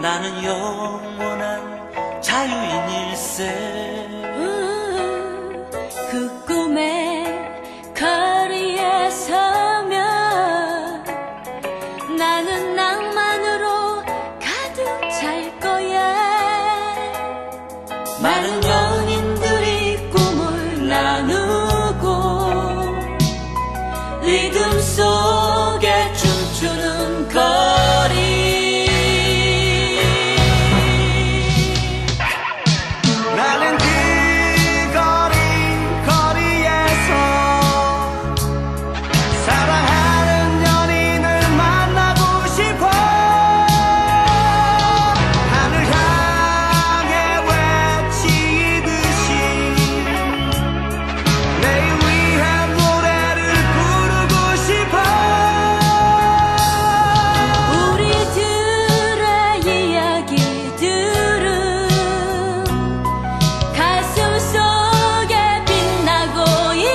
나는 영원한 자유인일세. 그 꿈의 거리에 서면 나는 낭만으로 가득 찰 거야. 많은 연인들이 꿈을 나누고 리듬 속에 춤추는 거리. 나는 그 거리에서 사랑하는 연인을 만나고 싶어. 하늘 향해 외치듯이 내일 위한 노래를 부르고 싶어. 우리들의 이야기들은 가슴 속에 빛나고 있네.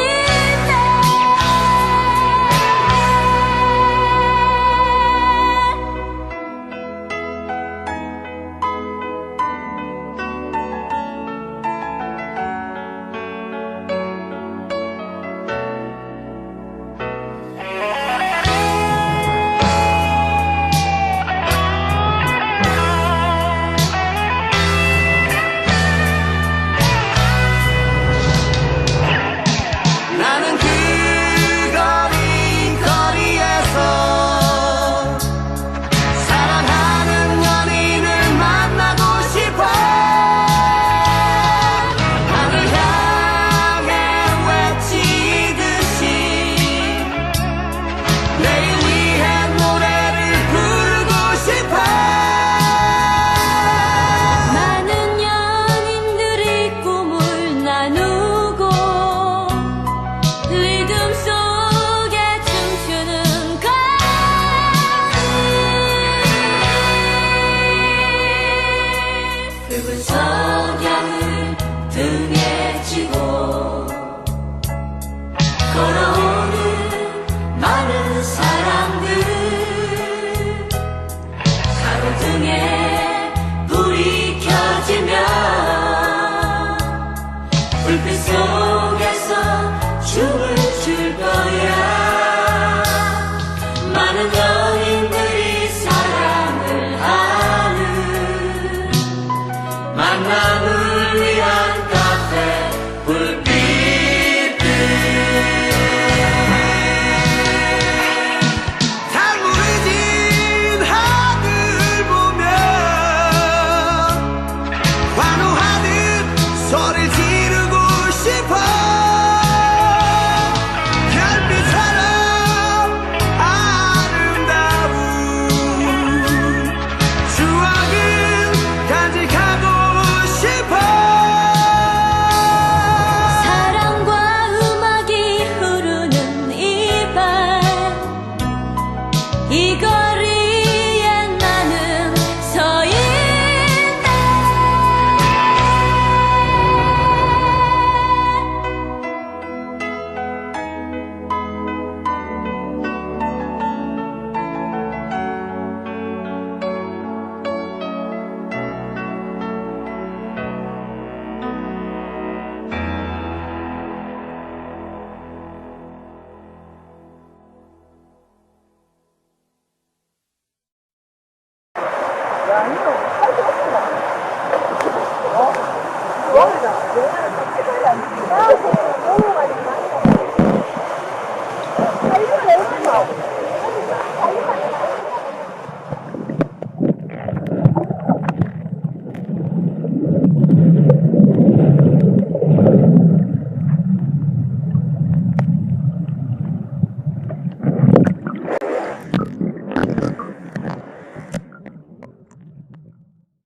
나는 그 거리에서 사랑하는 연인을 만나고 싶어. 하늘 향해 외치듯이 내일 위한 노래를 부르고 싶어. 많은 연인들이 꿈을 나누고 리듬 속에 춤추는 거리. 붉은 석양을 등에 지고 걸어오는 많은 사람들. 가로등에 불이 켜지면 불빛 속에서 춤을 출 거야. 많은 연인들이 사랑을 하는 만남을 위한 카페 불빛들. 달무진 하늘 보면 환호하는 소리를 지르고 싶어. 별빛처럼 아름다운 추억을 간직하고 싶어. 사랑과 음악이 흐르는 이 밤, 이 거리에 나는 서 있네. 야, 이거 팔 어? 좋아하잖아.